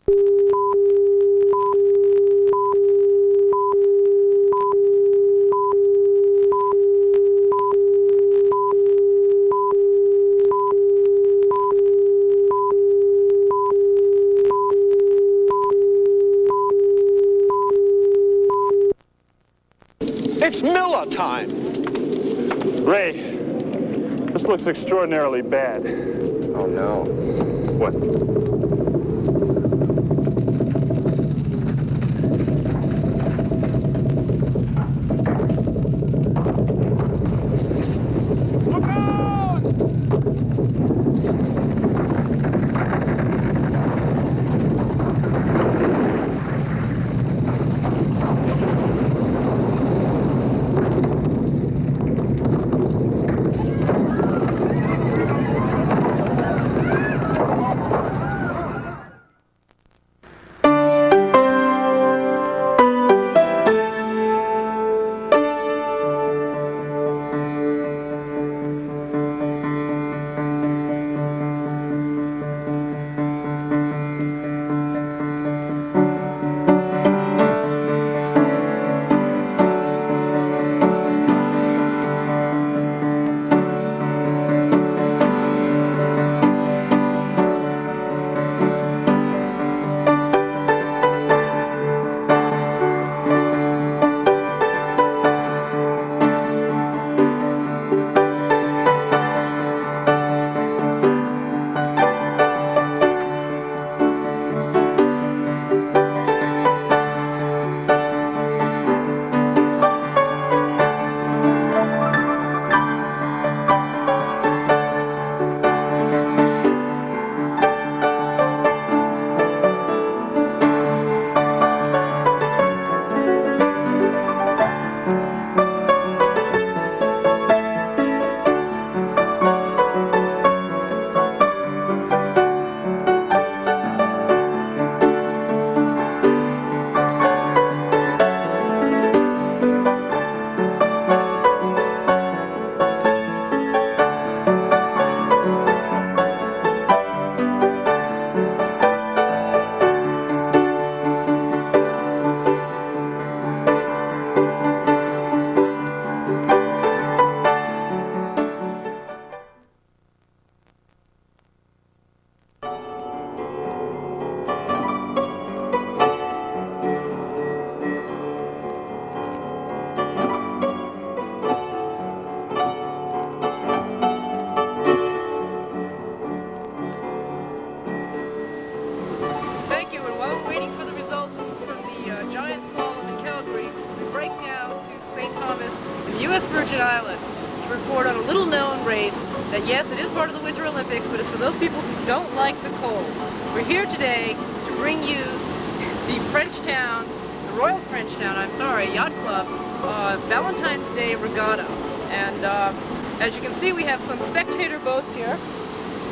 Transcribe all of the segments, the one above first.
It's Miller time. Ray, this looks extraordinarily bad. Oh, no. What? report on a little-known race that, yes, it is part of the Winter Olympics, but it's for those people who don't like the cold. We're here today to bring you the Frenchtown, the Royal Frenchtown, Yacht Club, Valentine's Day Regatta. And as you can see, we have some spectator boats here.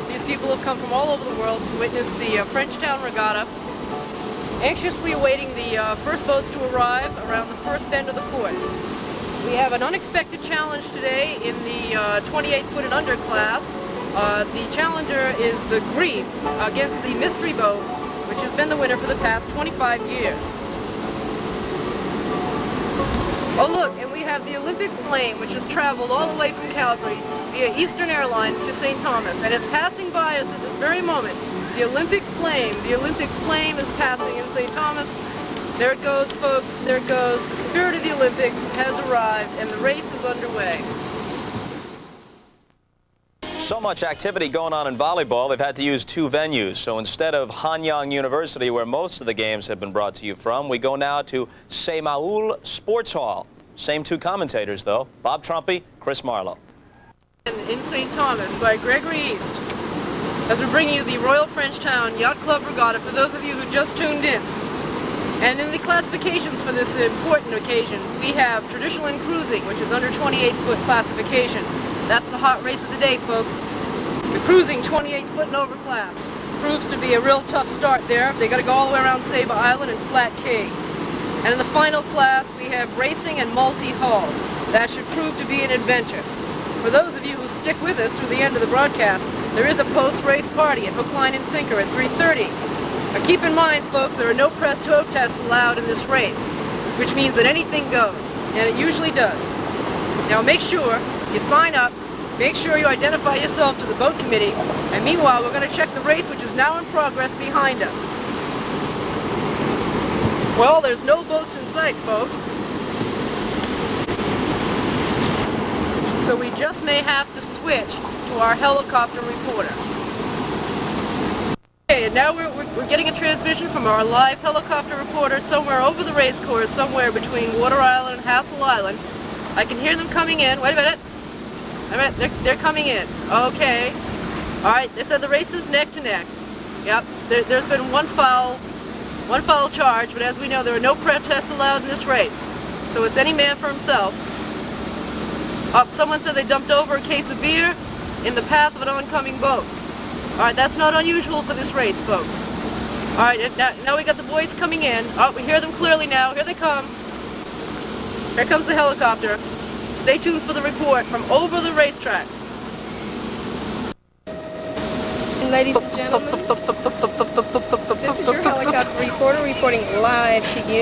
These people have come from all over the world to witness the Frenchtown Regatta, anxiously awaiting the first boats to arrive around the first bend of the port. We have an unexpected challenge today in the 28-foot and under class. The challenger is the Grebe against the Mystery Boat, which has been the winner for the past 25 years. Oh look, and we have the Olympic Flame, which has traveled all the way from Calgary via Eastern Airlines to St. Thomas, and it's passing by us at this very moment. The Olympic Flame is passing in St. Thomas. There it goes, folks, there it goes. The spirit of the Olympics has arrived, and the race is underway. So much activity going on in volleyball, they've had to use two venues. So instead of Hanyang University, where most of the games have been brought to you from, we go now to Semaul Sports Hall. Same two commentators, though, Bob Trumpy, Chris Marlowe. In St. Thomas by Gregory East, as we bring you the Royal Frenchtown Yacht Club Regatta for those of you who just tuned in. And in the classifications for this important occasion, we have traditional and cruising, which is under 28-foot classification. That's the hot race of the day, folks. The cruising 28-foot and over class proves to be a real tough start there. They got to go all the way around Saba Island and Flat Cay. And in the final class, we have racing and multi-hull. That should prove to be an adventure. For those of you who stick with us through the end of the broadcast, there is a post-race party at Hook, Line, and Sinker at 3:30. Now keep in mind, folks, there are no protests allowed in this race, which means that anything goes, and it usually does. Now make sure you sign up, make sure you identify yourself to the boat committee, and meanwhile we're going to check the race, which is now in progress behind us. Well, there's no boats in sight, folks. So we just may have to switch to our helicopter reporter. Okay, and now we're getting a transmission from our live helicopter reporter somewhere over the race course, somewhere between Water Island and Hassel Island. I can hear them coming in. Wait a minute. They're coming in. Okay. All right, they said the race is neck to neck. Yep, there's been one foul charge, but as we know, there are no protests allowed in this race. So it's any man for himself. Someone said they dumped over a case of beer in the path of an oncoming boat. All right, that's not unusual for this race, folks. All right, now we got the boys coming in. Oh, we hear them clearly now. Here they come. Here comes the helicopter. Stay tuned for the report from over the racetrack. Ladies and gentlemen, this is your helicopter reporter reporting live to you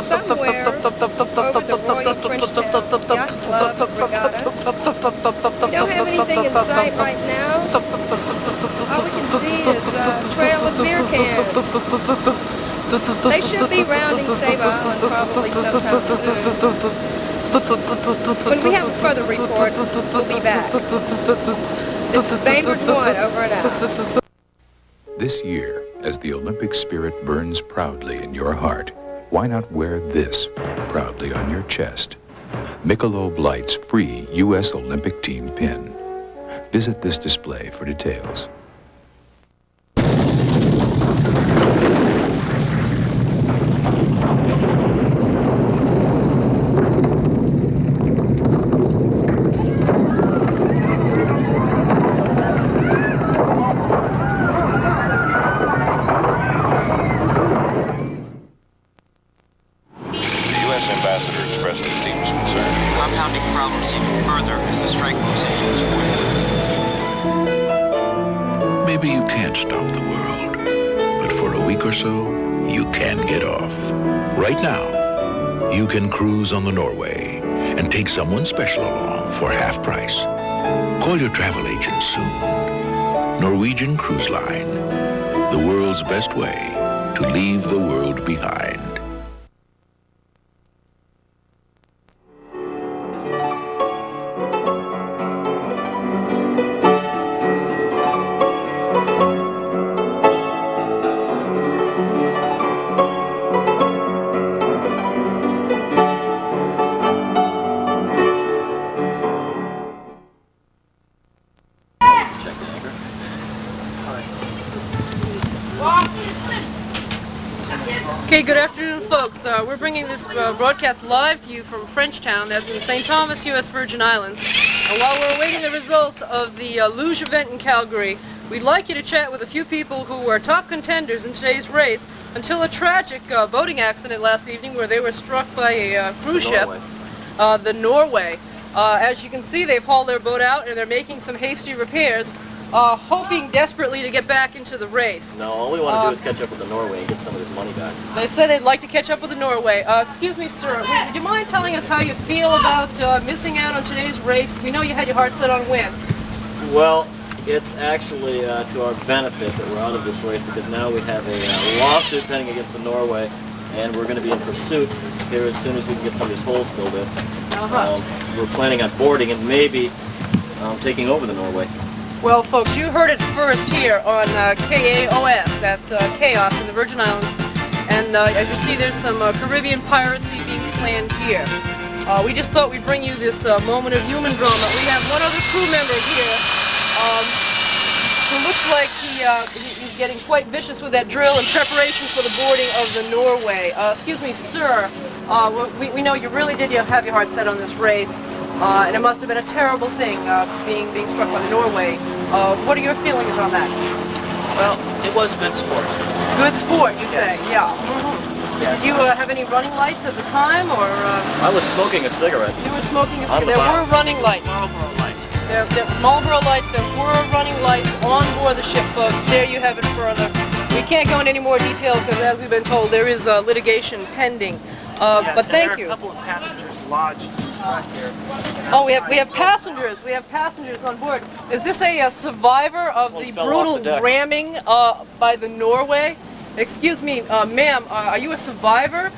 somewhere over the Royal Frenchtown Yacht Club Regatta. We don't have anything in sight right now. All we can see is a trail of beer cans. They should be rounding Save Island probably sometime soon. When we have a further report, we'll be back. This is Bainbridge 1, over and out. This year, as the Olympic spirit burns proudly in your heart, why not wear this proudly on your chest? Michelob Light's free U.S. Olympic Team pin. Visit this display for details. Maybe you can't stop the world, but for a week or so, you can get off. Right now, you can cruise on the Norway and take someone special along for half price. Call your travel agent soon. Norwegian Cruise Line, the world's best way to leave the world behind. Okay, good afternoon, folks. We're bringing this broadcast live to you from Frenchtown, that's in St. Thomas, U.S. Virgin Islands. And while we're awaiting the results of the luge event in Calgary, we'd like you to chat with a few people who were top contenders in today's race until a tragic boating accident last evening where they were struck by a cruise ship, the Norway. As you can see, they've hauled their boat out and they're making some hasty repairs, hoping desperately to get back into the race. No, all we want to do is catch up with the Norway and get some of this money back. They said they'd like to catch up with the Norway. Excuse me, sir, would you mind telling us how you feel about missing out on today's race? We know you had your heart set on win. Well, it's actually to our benefit that we're out of this race because now we have a lawsuit pending against the Norway and we're going to be in pursuit here as soon as we can get some of these holes filled in. We're planning on boarding and maybe taking over the Norway. Well, folks, you heard it first here on KAOS, that's Chaos in the Virgin Islands, and as you see, there's some Caribbean piracy being planned here. We just thought we'd bring you this moment of human drama. We have one other crew member here who looks like he's getting quite vicious with that drill in preparation for the boarding of the Norway. Excuse me, sir, we know you really did have your heart set on this race. And it must have been a terrible thing, being struck by the Norway. What are your feelings on that? Well, it was good sport. Good sport, you say? Yeah. Yes. Did you have any running lights at the time, or? I was smoking a cigarette. You were smoking a cigarette. There were running lights. Marlboro lights. There Marlboro lights. There were running lights on board the ship, folks. There you have it further. We can't go into any more details because, as we've been told, there is litigation pending. Yes, but and thank there are you. a couple of passengers lodged back here. Oh, we have passengers. We have passengers on board. Is this a survivor of the fell off brutal the deck. ramming by the Norway? Excuse me, ma'am, are you a survivor?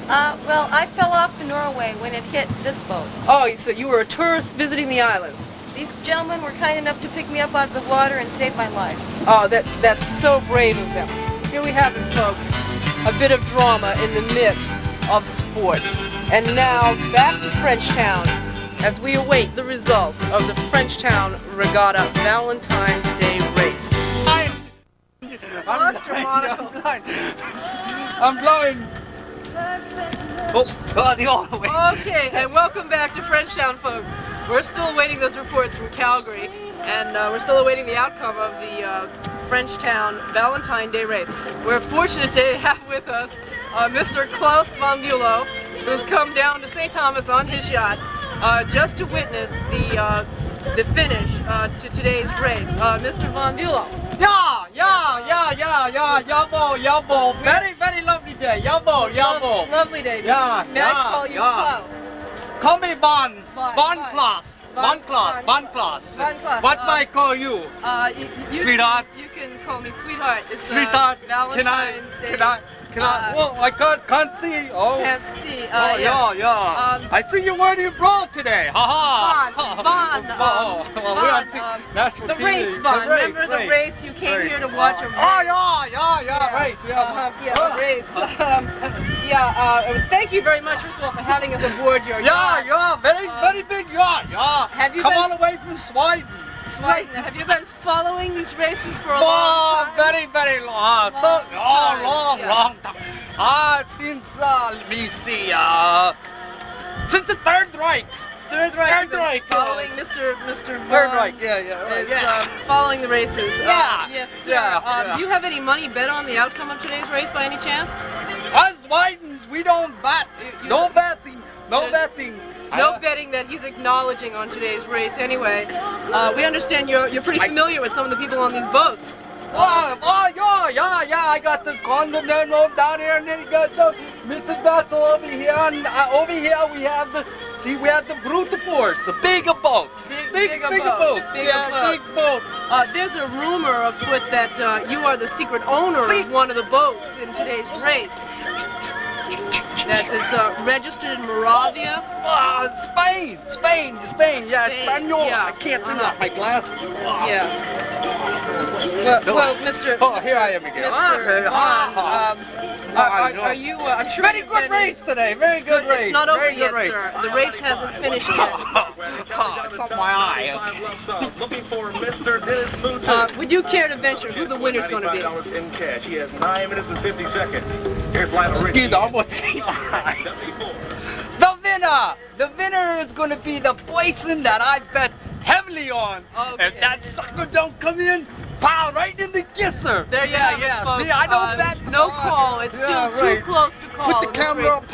Well, I fell off the Norway when it hit this boat. Oh, so you were a tourist visiting the islands. These gentlemen were kind enough to pick me up out of the water and save my life. Oh, that's so brave of them. Here we have it, folks. A bit of drama in the midst of sports. And now back to Frenchtown as we await the results of the Frenchtown Regatta Valentine's Day race. Lost your monocle. I'm blowing. Oh, the all the way. Okay, and welcome back to Frenchtown, folks. We're still awaiting those reports from Calgary, and we're still awaiting the outcome of the Frenchtown Valentine Day race. We're fortunate to have with us Mr. Klaus von Bulow, who's come down to St. Thomas on his yacht just to witness the finish to today's race. Mr. von Bulow. Yeah. Very lovely day. Yeah. Lovely day. Yeah, May I call you yeah. Klaus? Call me Von Von. Klaus. Von Klaus. Von Klaus. What may I call you? Sweetheart. You can call me sweetheart. It's Sweetheart. Valentine's Day. Can I? Well, I can't see. Oh. Can't see. Yeah. I see you wearing your bra today. Ha ha. Von. The race, Von. Remember the race? You came here to watch a race. Yeah. Race. The race. Thank you very much, first of all, for having us aboard your yacht. Yeah. Very big yacht. Yeah. Have you come been all the way from Sweden? Have you been following these races for a long time? Very long. Long time. Since let me see. Since the Third Reich. Third Reich. Following Mr. Third Reich. Yeah. Following the races. Yeah. Yes, sir. Yeah. Do you have any money bet on the outcome of today's race by any chance? Us Swedens, we don't bet. No betting. No betting that he's acknowledging on today's race anyway. We understand you're pretty familiar with some of the people on these boats. Yeah. I got the Continental down here, and then you got the Mr. Vessel over here, and over here we have the Brute Force, the bigger boat. Big boat. Big boat. There's a rumor afoot that you are the secret owner of one of the boats in today's race. That it's registered in Moravia. Spain. Yeah, Espanol. Yeah. I can't see without my glasses. Yeah. Well, Mr. Oh, here I am again. Mr. Von, are you? I'm sure. Very good race today. Very good race. It's not over Very yet, good race. sir. The race hasn't finished yet. It's on my eye. Looking for Mr. Dennis Booton. Would you care to venture who the winner's going to be? $95 in cash. He has 9 minutes and 50 seconds. Here's Lionel Richie. Excuse me, almost 74. The winner is going to be the poison that I bet heavily on. Okay. If that sucker don't come in, pow, right in the kisser. There you have it, folks. See, I don't bet. No call. It's still too close to call. Put the camera up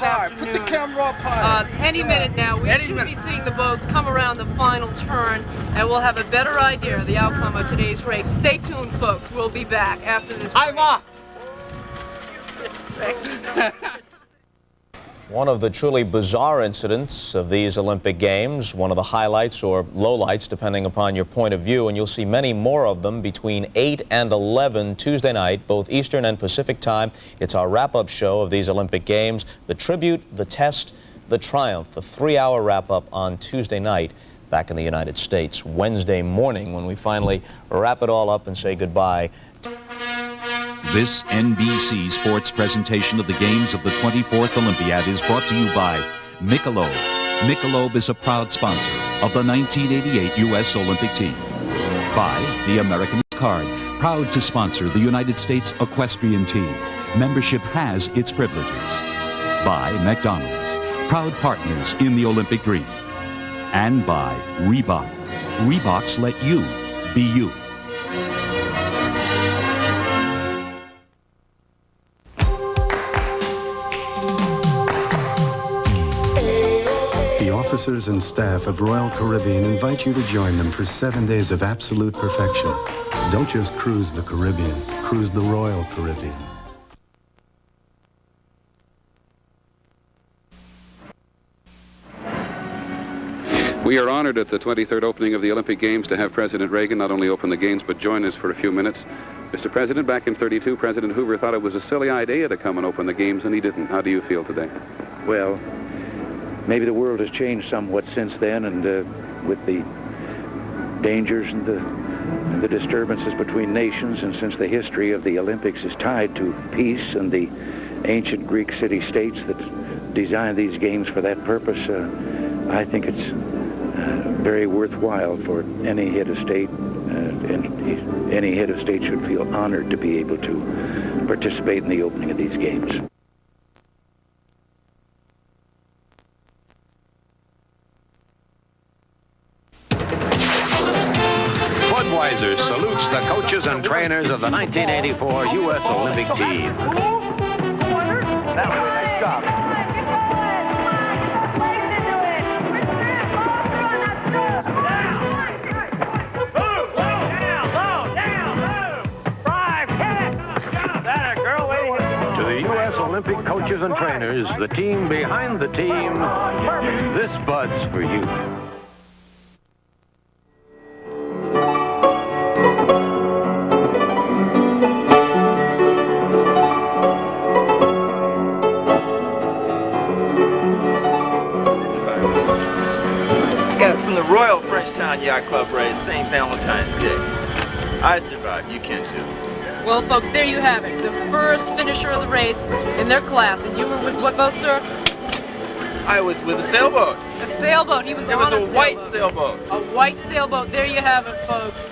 high. Any minute now, we should be seeing the boats come around the final turn, and we'll have a better idea of the outcome of today's race. Stay tuned, folks. We'll be back after this. I'm off. One of the truly bizarre incidents of these Olympic Games, one of the highlights or lowlights depending upon your point of view, and you'll see many more of them between 8 and 11 Tuesday night, both Eastern and Pacific time. It's our wrap-up show of these Olympic Games, the tribute, the test, the triumph, the 3-hour wrap-up on Tuesday night back in the United States. Wednesday morning when we finally wrap it all up and say goodbye. This NBC Sports presentation of the games of the 24th Olympiad is brought to you by Michelob. Michelob is a proud sponsor of the 1988 U.S. Olympic team. By the American Card, proud to sponsor the United States equestrian team. Membership has its privileges. By McDonald's, proud partners in the Olympic dream. And by Reebok. Reeboks let you be you. The officers and staff of Royal Caribbean invite you to join them for 7 days of absolute perfection. Don't just cruise the Caribbean. cruise the Royal Caribbean. We are honored at the 23rd opening of the Olympic Games to have President Reagan not only open the games but join us for a few minutes. Mr. President, back in '32, President Hoover thought it was a silly idea to come and open the games, and he didn't. How do you feel today? Well, maybe the world has changed somewhat since then, and with the dangers and the disturbances between nations, and since the history of the Olympics is tied to peace and the ancient Greek city-states that designed these games for that purpose, I think it's very worthwhile for any head of state, and any head of state should feel honored to be able to participate in the opening of these games. Budweiser salutes the coaches and trainers of the 1984 U.S. Olympic team. That was a nice job. To the U.S. Olympic coaches and trainers, the team behind the team, this Bud's for you. From the Royal Frenchtown Yacht Club race, St. Valentine's Day. I survived, you can too. Well, folks, there you have it. The first finisher of the race in their class. And you were with what boat, sir? I was with a sailboat. A sailboat. He was on a sailboat. It was a white sailboat. A white sailboat. There you have it, folks.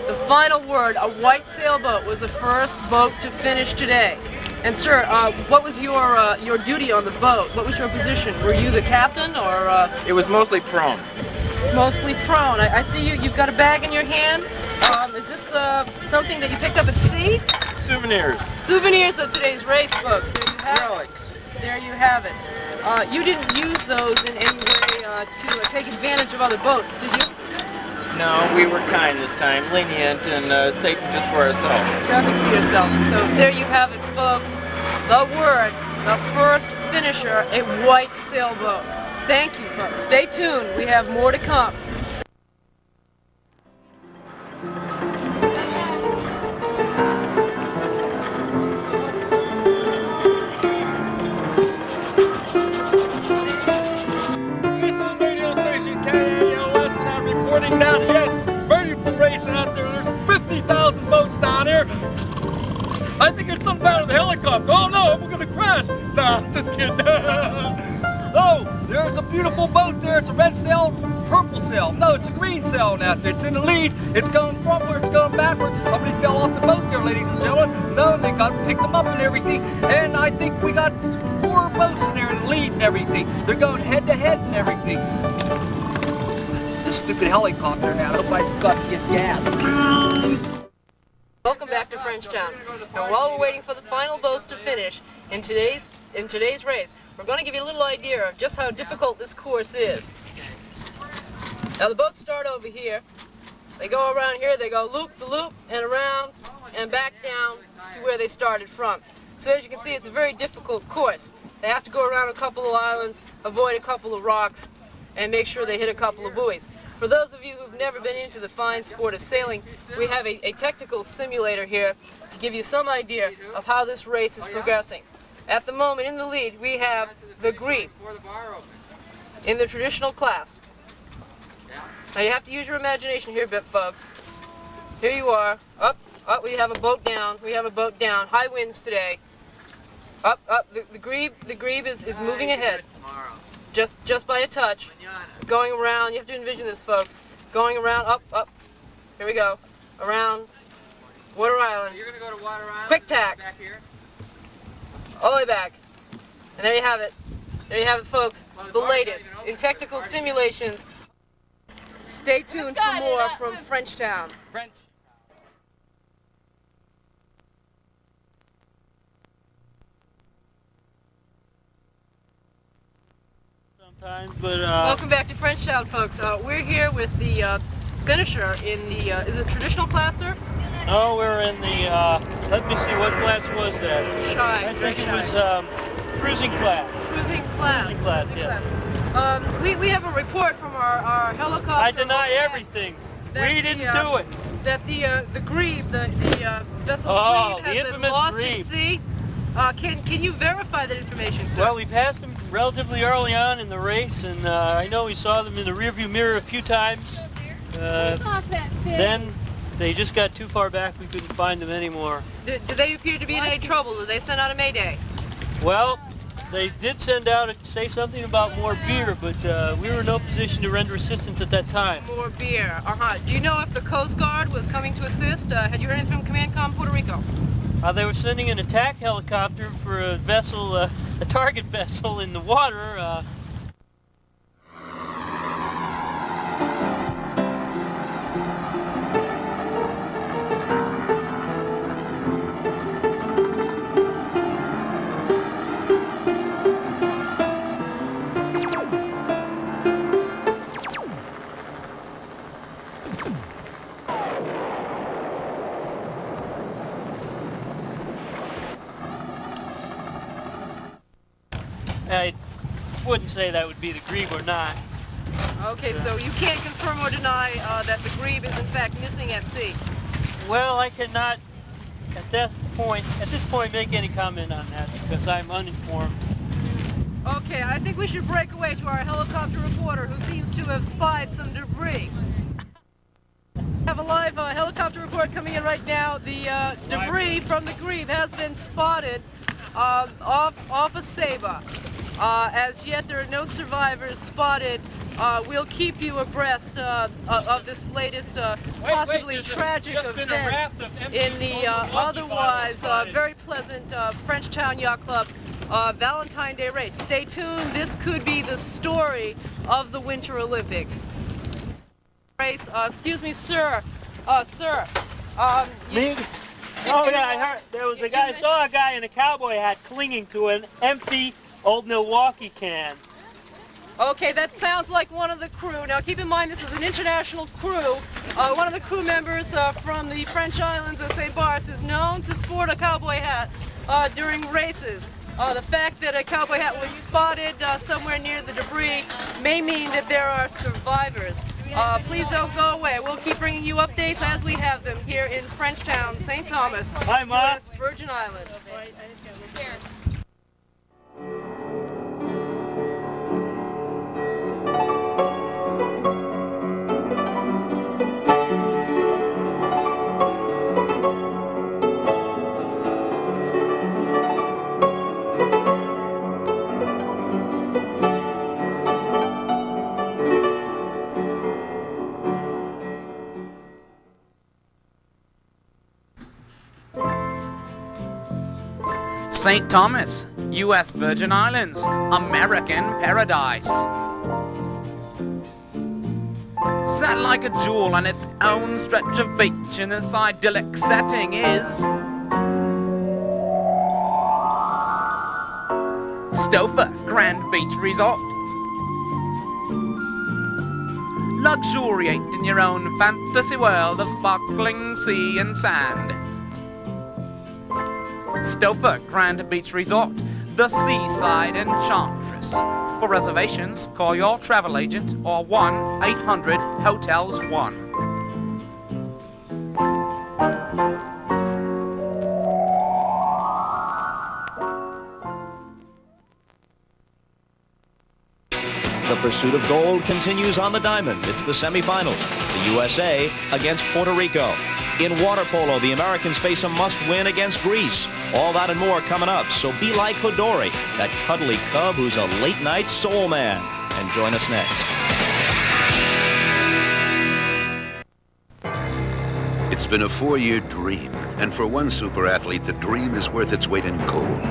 The final word, a white sailboat, was the first boat to finish today. And sir, what was your duty on the boat? What was your position? Were you the captain, or? It was mostly prone. Mostly prone. I see you've got a bag in your hand. Is this something that you picked up at sea? Souvenirs. Souvenirs of today's race, folks. There you have Relics. it. There you have it. You didn't use those in any way to take advantage of other boats, did you? No, we were kind this time, lenient, and saved just for ourselves. Just for yourselves. So there you have it, folks. The word, the first finisher, a white sailboat. Thank you, folks. Stay tuned. We have more to come. This is radio station KALS, and I'm reporting down. Yes, beautiful racing out there. There's 50,000 boats down here. I think there's something out of the helicopter. Oh no, we're gonna crash. Nah, just kidding. Oh, there's a beautiful boat there. It's a red sail, purple sail. No, it's a green sail out there. It's in the lead. It's going frontward, it's going backwards. Somebody fell off the boat there, ladies and gentlemen. No, they got picked them up and everything. And I think we got 4 boats in there in the lead and everything. They're going head to head and everything. This stupid helicopter now. I hope I got to get gas. Welcome back to Frenchtown. And while we're waiting for the final boats to finish in today's race, we're going to give you a little idea of just how difficult this course is. Now the boats start over here. They go around here, they go loop-de-loop and around and back down to where they started from. So as you can see, it's a very difficult course. They have to go around a couple of islands, avoid a couple of rocks, and make sure they hit a couple of buoys. For those of you who've never been into the fine sport of sailing, we have a technical simulator here to give you some idea of how this race is progressing. At the moment, in the lead, we have the Greek in the traditional class. Now you have to use your imagination here, folks. Here you are. Up, we have a boat down. We have a boat down. High winds today. Up. The grebe is moving ahead. Just by a touch. Going around. You have to envision this, folks. Going around. Up. Here we go. Around Water Island. You're gonna go to Water Island. Quick tack. Back here. All the way back. And there you have it. There you have it, folks. The latest in technical simulations. Stay tuned for more from Frenchtown. Sometimes, but welcome back to Frenchtown, folks. We're here with the finisher in the is it traditional class, sir? No, we're in the, let me see, what class was that? Shy. I think it was cruising class. Cruising class. Cruising class, yes. We have a report from our helicopter. I deny everything. We didn't do it. That the grebe, the vessel Oh, grebe the has been infamous lost grebe. at sea. Can you verify that information, sir? Well, we passed them relatively early on in the race, and I know we saw them in the rearview mirror a few times. Then they just got too far back, we couldn't find them anymore. Do they appear to be in any trouble? Did they send out a mayday? Well, they did send out, say something about more beer, but we were in no position to render assistance at that time. More beer, Do you know if the Coast Guard was coming to assist? Had you heard anything from Command Com Puerto Rico? They were sending an attack helicopter for a vessel, a target vessel in the water. I wouldn't say that would be the grebe or not. Okay, so you can't confirm or deny that the grebe is in fact missing at sea? Well, I cannot at this point make any comment on that because I'm uninformed. Okay, I think we should break away to our helicopter reporter who seems to have spied some debris. We have a live helicopter report coming in right now. The debris from the grebe has been spotted off a Saba. As yet, there are no survivors spotted. We'll keep you abreast of this latest possibly tragic event in the otherwise very pleasant Frenchtown Yacht Club Valentine Day race. Stay tuned. This could be the story of the Winter Olympics. Race. Excuse me, sir. Sir. Me? Oh yeah, I heard there was a guy. I saw a guy in a cowboy hat clinging to an empty old Milwaukee can. Okay, that sounds like one of the crew. Now keep in mind this is an international crew. One of the crew members from the French islands of St. Bart's is known to sport a cowboy hat during races. The fact that a cowboy hat was spotted somewhere near the debris may mean that there are survivors. Please don't go away. We'll keep bringing you updates as we have them here in Frenchtown, St. Thomas, U.S. Virgin Islands. St. Thomas, U.S. Virgin Islands, American paradise. Set like a jewel on its own stretch of beach in this idyllic setting is Stouffer Grand Beach Resort. Luxuriate in your own fantasy world of sparkling sea and sand. Stouffer Grand Beach Resort, the seaside enchantress. For reservations, call your travel agent or 1-800-HOTELS-1. The pursuit of gold continues on the diamond. It's the semifinals. The USA against Puerto Rico. In water polo, the Americans face a must-win against Greece. All that and more coming up, so be like Hodori, that cuddly cub who's a late-night soul man. And join us next. It's been a 4-year dream, and for one super athlete, the dream is worth its weight in gold.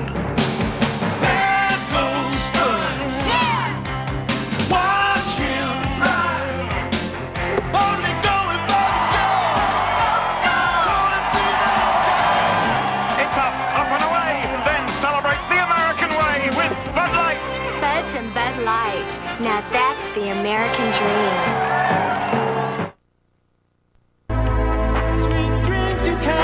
Now that's the American dream. Sweet dreams you can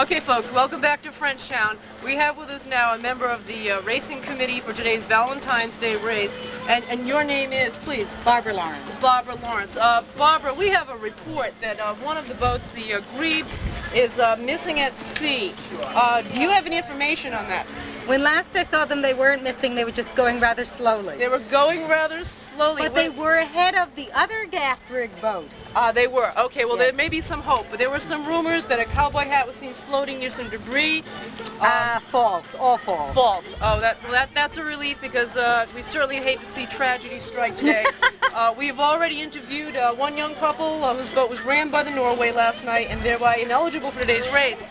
Okay, folks, welcome back to Frenchtown. We have with us now a member of the racing committee for today's Valentine's Day race. And your name is, please? Barbara Lawrence. Barbara Lawrence. Barbara, we have a report that one of the boats, the Grebe, is missing at sea. Do you have any information on that? When last I saw them, they weren't missing. They were just going rather slowly. They were going rather slowly. But they were ahead of the other gaff rig boat. They were. Okay, well, there may be some hope. But there were some rumors that a cowboy hat was seen floating near some debris. False. All false. False. Oh, that's a relief because we certainly hate to see tragedy strike today. We've already interviewed one young couple whose boat was rammed by the Norway last night and thereby ineligible for today's race.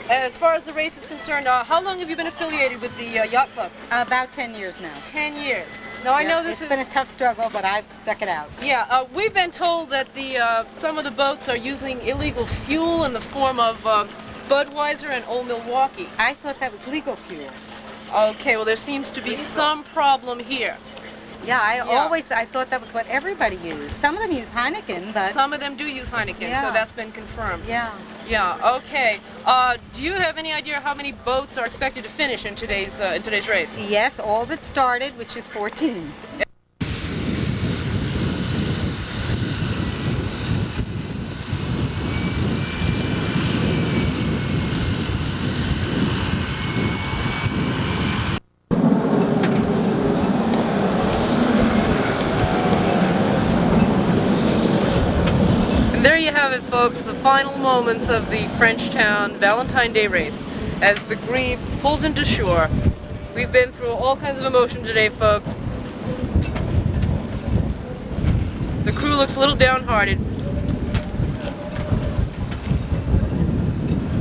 As far as the race is concerned, how long have you been affiliated with the Yacht Club? About 10 years now. 10 years. Now, I know this has been a tough struggle, but I've stuck it out. Yeah, we've been told that some of the boats are using illegal fuel in the form of Budweiser and Old Milwaukee. I thought that was legal fuel. Okay, well, there seems to be some problem here. Yeah, I thought that was what everybody used. Some of them use Heineken, but... Some of them do use Heineken, so that's been confirmed. Yeah. Yeah, okay. Do you have any idea how many boats are expected to finish in today's race? Yes, all that started, which is 14. There you have it, folks, the final moments of the Frenchtown Valentine Day race as the Grebe pulls into shore. We've been through all kinds of emotion today, folks. The crew looks a little downhearted.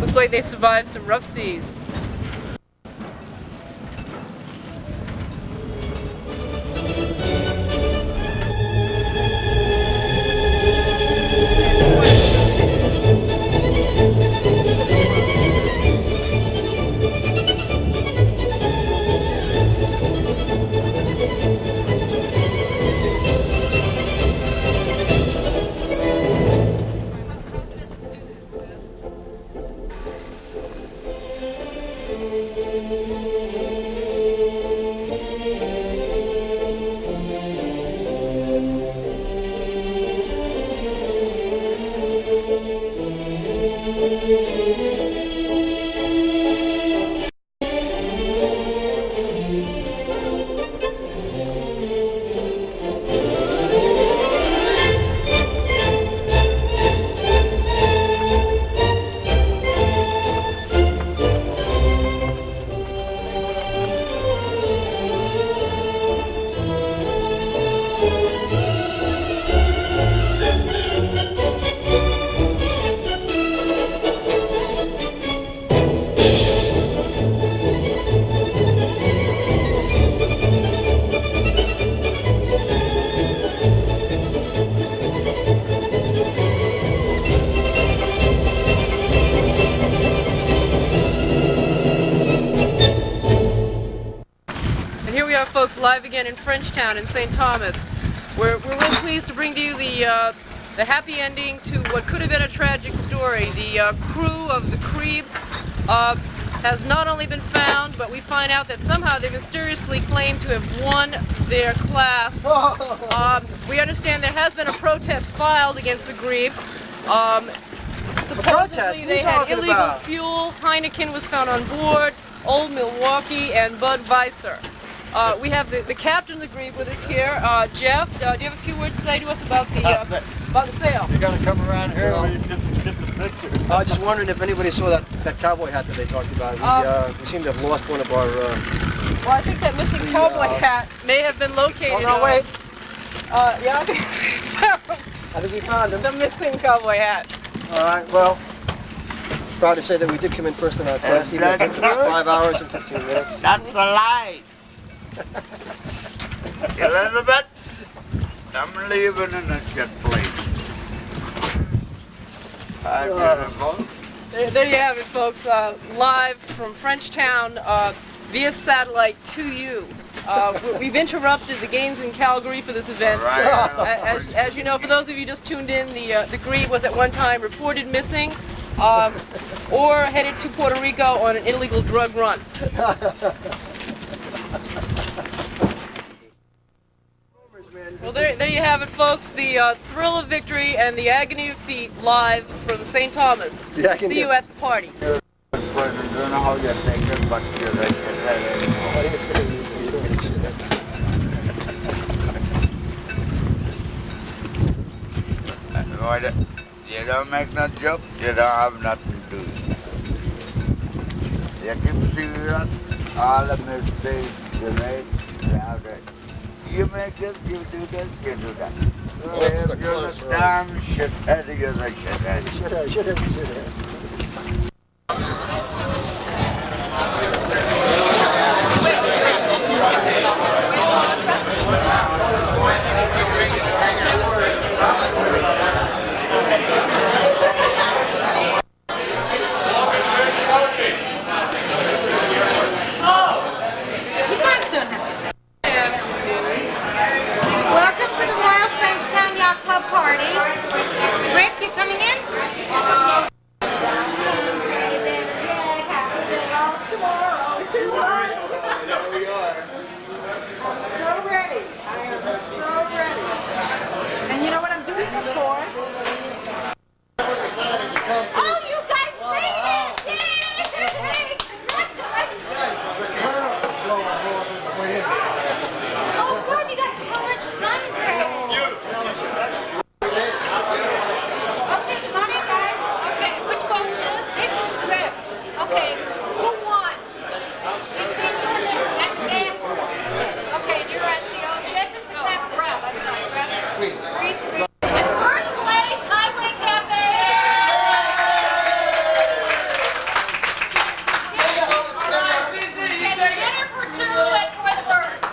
Looks like they survived some rough seas. Folks, live again in Frenchtown in St. Thomas. We're real pleased to bring to you the happy ending to what could have been a tragic story. The crew of the Grebe has not only been found, but we find out that somehow they mysteriously claim to have won their class. We understand there has been a protest filed against the Grebe. Supposedly they had illegal fuel, Heineken was found on board, Old Milwaukee, and Budweiser. We have the captain of the Grebe with us here, Jeff. Do you have a few words to say to us about the sail? You got to come around here where you get the picture. I was just wondering if anybody saw that cowboy hat that they talked about. We seem to have lost one of our... well, I think that missing cowboy hat may have been located. Oh, no, wait. Yeah, I think we found him. The missing cowboy hat. All right, well, proud to say that we did come in first in our class. Even it took 5 hours and 15 minutes. That's a lie. Elizabeth, I'm leaving in a jet plane. There you have it, folks. Live from Frenchtown via satellite to you. We've interrupted the games in Calgary for this event. Right. As you know, for those of you just tuned in, the Grebe was at one time reported missing. or headed to Puerto Rico on an illegal drug run. Well, there you have it, folks. The thrill of victory and the agony of defeat live from St. Thomas. See you at the party. You don't make no joke, you don't have nothing to do. You can see us, all the mistakes you made, you make it, you do this, you do that. If you're the damn shithead, you're the shithead. Shithead. Welcome to the Royal Frenchtown Yacht Club party. Rick, you coming in? There we are. I'm so ready. I am so ready. And you know what I'm doing, of course? Oh, you guys made it! Yay! Congratulations! Oh, good, you got so much sun there. Beautiful t-shirt. That's okay, come on in, guys. Okay, which boat is this? This is Crib. Okay, who won? Between you and the next game. Okay, and you're at the ship? This is the captain. Reb, I'm sorry, Reb. Green. And first place, Highway Cafe! Dinner for two and for the birds.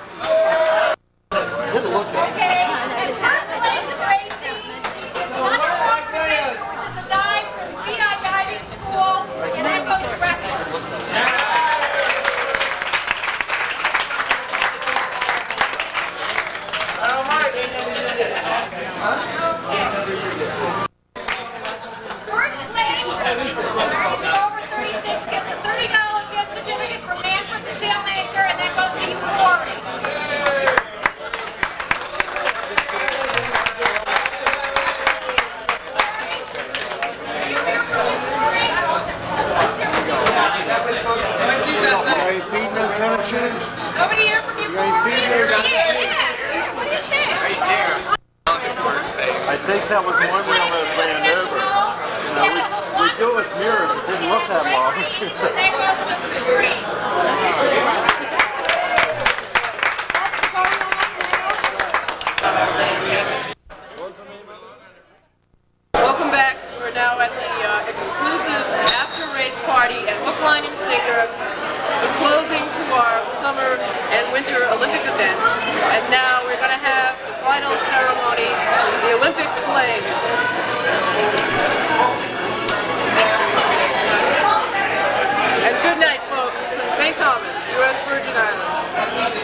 Okay, and first place in racing is Wonderful Creek, which is a dive from the VDA diving school, and that goes to Reckless. First place, anything over 36 gets a $30 gift certificate from Manfred the Sailmaker, and that goes to you, Corey. Nobody here from you, Corey? Yeah. What do you think? Right there. I think that was one wheel that was laying over. You know, we do it with mirrors. It didn't look that long. Welcome back. We're now at the exclusive after-race party at Hook, Line, and Sinker, the closing to our summer and winter Olympic events. And now we're going to have the final ceremonies, the Olympic flag. And good night, folks, from St. Thomas, U.S. Virgin Islands.